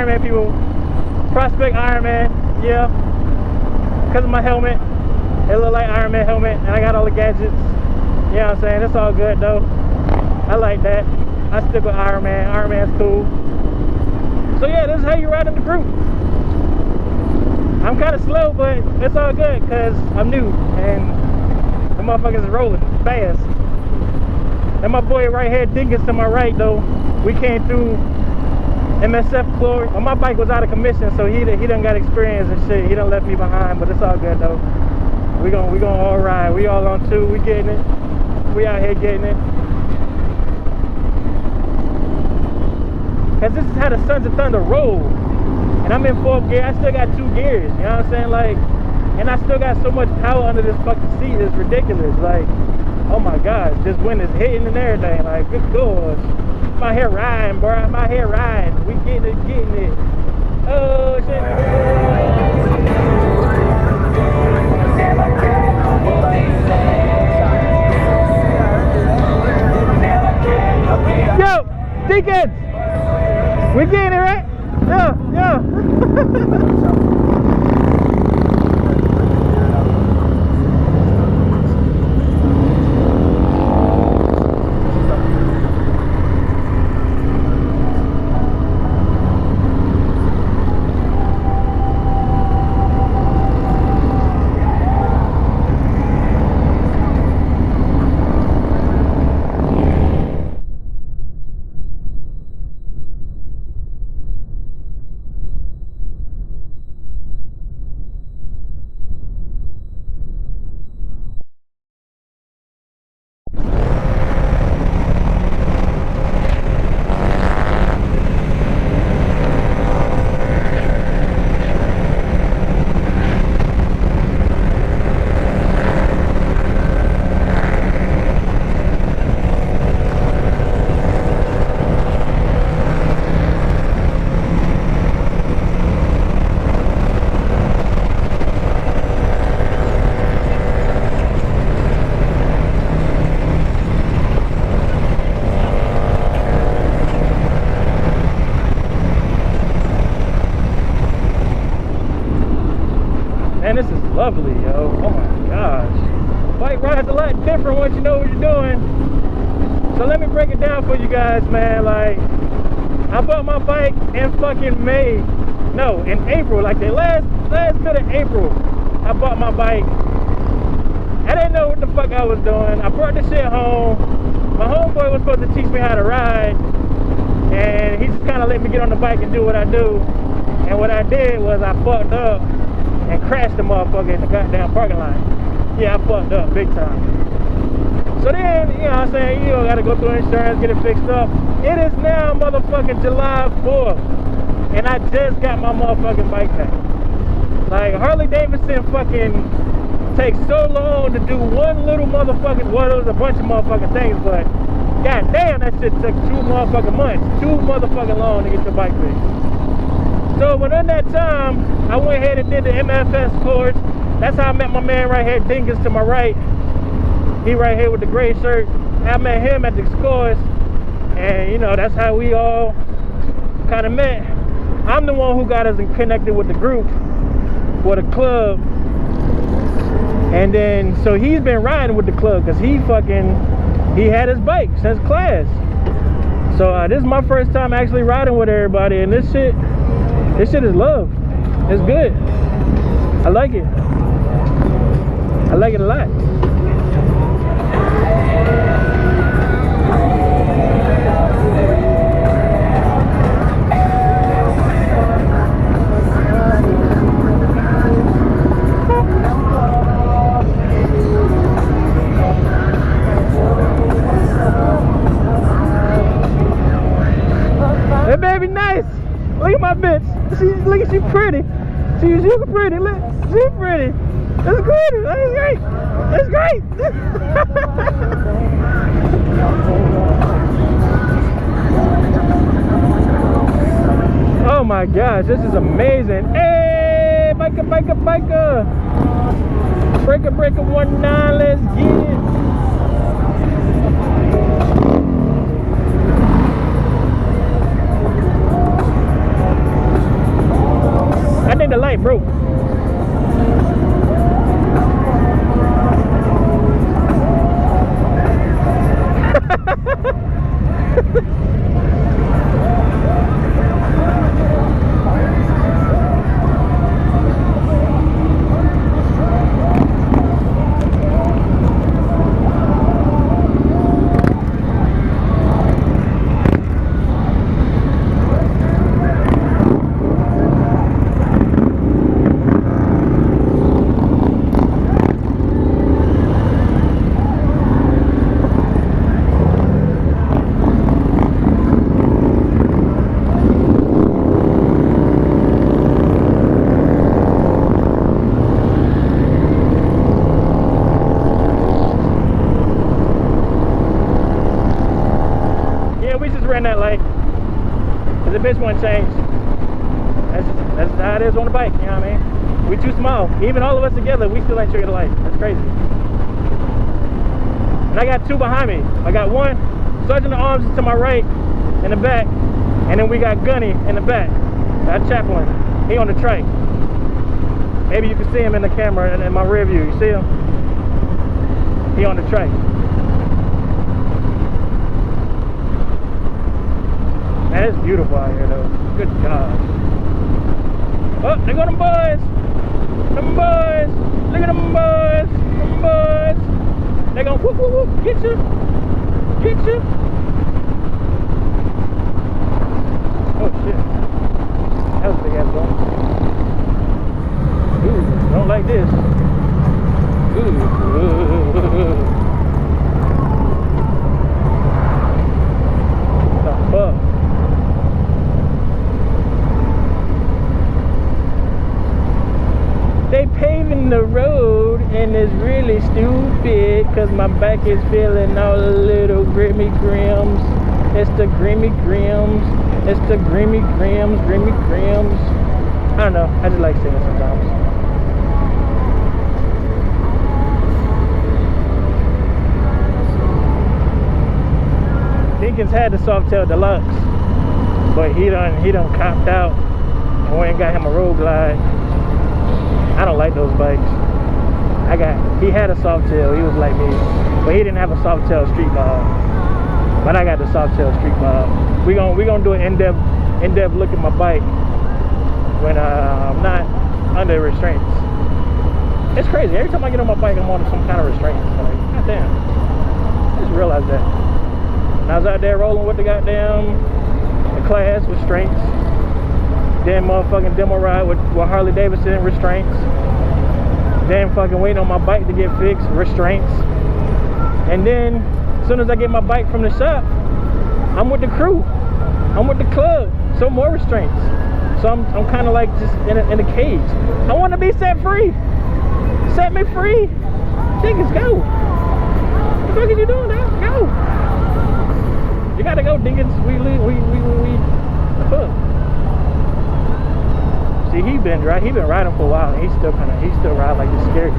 Iron Man people. Prospect Iron Man, yeah. Because of my helmet. It look like Iron Man helmet, and I got all the gadgets. You know what I'm saying? It's all good though. I like that. I stick with Iron Man. Iron Man's cool. So yeah, this is how you ride in the group. I'm kind of slow, but it's all good because I'm new and the motherfuckers is rolling fast. And my boy right here, Dingus to my right though, we came through MSF floor. Well, my bike was out of commission, so he done got experience and shit. He done left me behind, but it's all good though. We gonna all ride. We all on two. We getting it. We out here getting it. Cause this is how the Sons of Thunder roll. And I'm in 4th gear. I still got 2 gears. You know what I'm saying? Like, and I still got so much power under this fucking seat. It's ridiculous. Like, oh my gosh, this wind is hitting and everything. Like, good gosh. I'm out here riding, bro. I'm out here riding. We getting it. Oh shit. Yo, Deacons! We getting it, right? Yeah. Man, this is lovely, yo. Oh my gosh. Bike ride's a lot different once you know what you're doing. So let me break it down for you guys, man. Like, I bought my bike in fucking May. No, in April. Like the last bit of April, I bought my bike. I didn't know what the fuck I was doing. I brought the shit home. My homeboy was supposed to teach me how to ride. And he just kind of let me get on the bike and do what I do. And what I did was I fucked up and crashed the motherfucker in the goddamn parking lot. Yeah, I fucked up big time. So then, you know what I'm saying, you know, gotta go through insurance, get it fixed up. It is now motherfucking July 4th. And I just got my motherfucking bike back. Like, Harley Davidson fucking takes so long to do one little motherfucking, well, it was a bunch of motherfucking things, but god damn, that shit took 2 motherfucking months. 2 motherfucking long to get your bike fixed. So within that time, I went ahead and did the MFS course. That's how I met my man right here, Dingus to my right. He right here with the gray shirt. I met him at the course. And you know, that's how we all kind of met. I'm the one who got us connected with the group, with the club. And then, so he's been riding with the club because he had his bike since class. So this is my first time actually riding with everybody, and this shit is love. It's good. I like it. I like it a lot. Hey baby, nice. Look at my bitch. Look at she pretty. She's super pretty. Look, she's pretty. That's good. That's great. That's great. Oh my gosh, this is amazing. Hey, biker, biker, biker. Breaker, breaker, 19. Let's get it. the light broke. Ran that light because the bitch won't change. That's how it is on the bike, you know what I mean? We too small. Even all of us together, we still ain't trigger the light. That's crazy. And I got two behind me. I got one Sergeant at Arms to my right in the back, and then we got Gunny in the back. That chaplain, he on the trike. Maybe you can see him in the camera in my rear view. You see him? He on the trike. Man, it's beautiful out here though. Good gosh. Oh, there go them boys. Them boys. Look at them boys. Them boys. They gonna whoop whoop whoop. Get you. Get you. Oh shit. That was a big ass bump. Ooh, don't like this. Ooh. What the fuck? They paving the road and it's really stupid cause my back is feeling all the little grimy grims. It's the grimy grims. It's the grimy grims, grimy grims. I don't know, I just like singing sometimes. Dinkins had the Softail Deluxe, but he done copped out and went and got him a road glide. I don't like those bikes. He had a Softail, he was like me, but he didn't have a Softail Street Bob. But I got the Softail Street Bob. We gonna do an in-depth look at my bike when I'm not under restraints. It's crazy. Every time I get on my bike, I'm on some kind of restraints. Like, goddamn. I just realized that. And I was out there rolling with the class with restraints. Then motherfucking demo ride with Harley Davidson restraints. Then fucking waiting on my bike to get fixed, restraints. And then as soon as I get my bike from the shop, I'm with the crew. I'm with the club. So more restraints. So I'm kind of like just in a cage. I want to be set free. Set me free. Niggas, go. What the fuck are you doing now? Go. You gotta go, Dinkins. We the fuck. See, he been riding for a while, and he still ride like he's scared.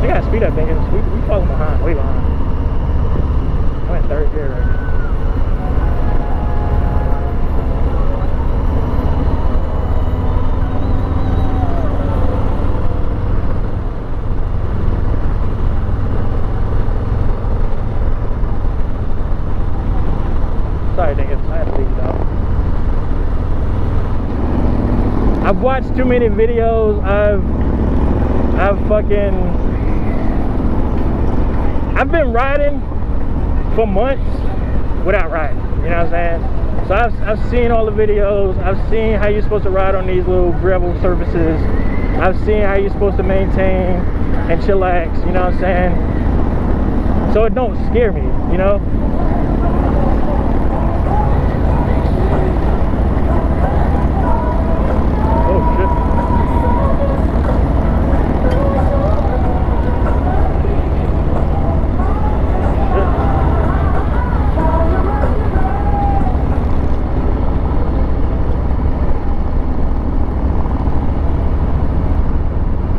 They gotta speed up, Dinkins. We falling behind, way behind. I'm in third gear right now. Sorry, Dinkins, I had to leave it out. I've watched too many videos. I've been riding for months without riding, you know what I'm saying? So I've seen all the videos. I've seen how you're supposed to ride on these little gravel surfaces. I've seen how you're supposed to maintain and chillax, you know what I'm saying? So it don't scare me, you know?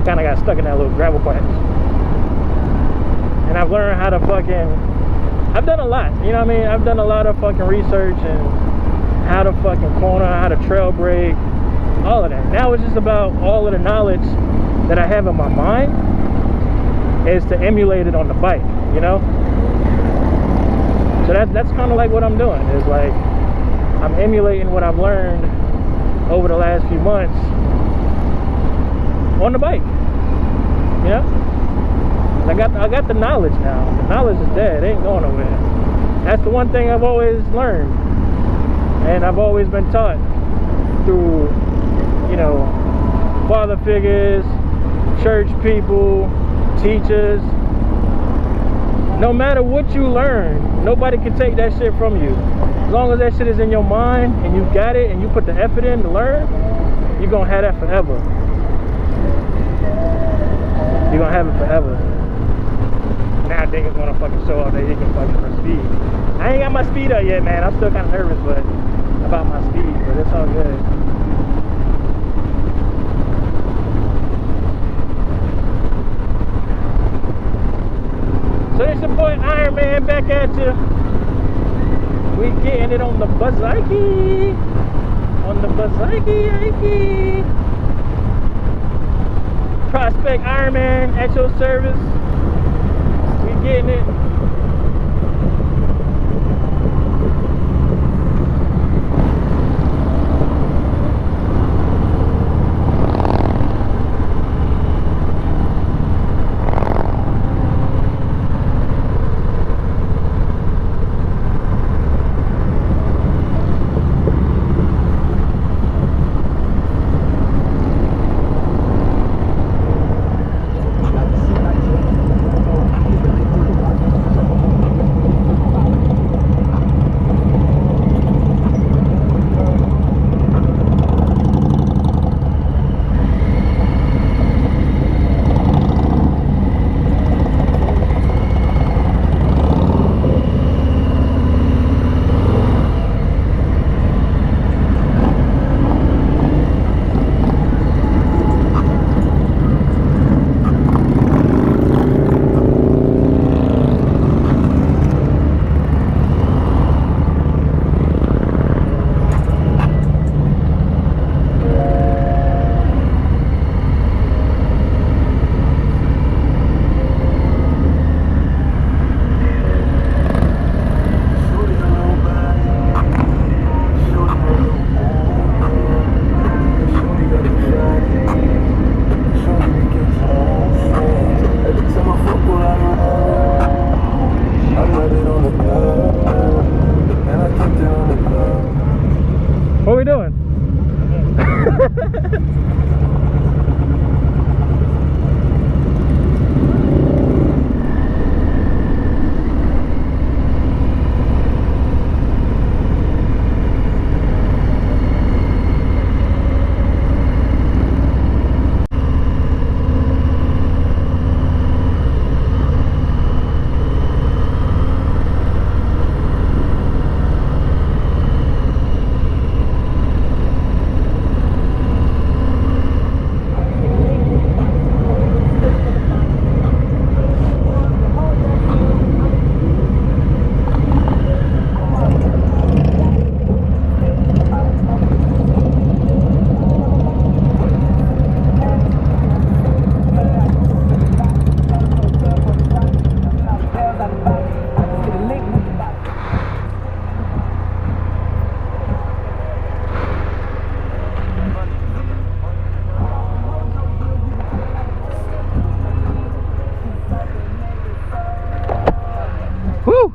kind of got stuck in that little gravel patch. And I've learned how to I've done a lot, you know what I mean? I've done a lot of fucking research and how to fucking corner, how to trail brake, all of that. Now it's just about all of the knowledge that I have in my mind is to emulate it on the bike, you know? So that's kind of like what I'm doing, is like I'm emulating what I've learned over the last few months on the bike, you know? I got the knowledge now. The knowledge is dead. It ain't going nowhere. That's the one thing I've always learned, and I've always been taught through, you know, father figures, church people, teachers. No matter what you learn, nobody can take that shit from you. As long as that shit is in your mind and you got it and you put the effort in to learn, you're gonna have that forever. You're gonna have it forever. Now niggas wanna fucking show off that you can fucking for speed. I ain't got my speed up yet, man. I'm still kinda nervous about my speed, but it's all good. So it's your boy Iron Man back at you. We getting it on the Baziki. On the Baziki. Prospect Iron Man at your service. We getting it. What are we doing? Woo!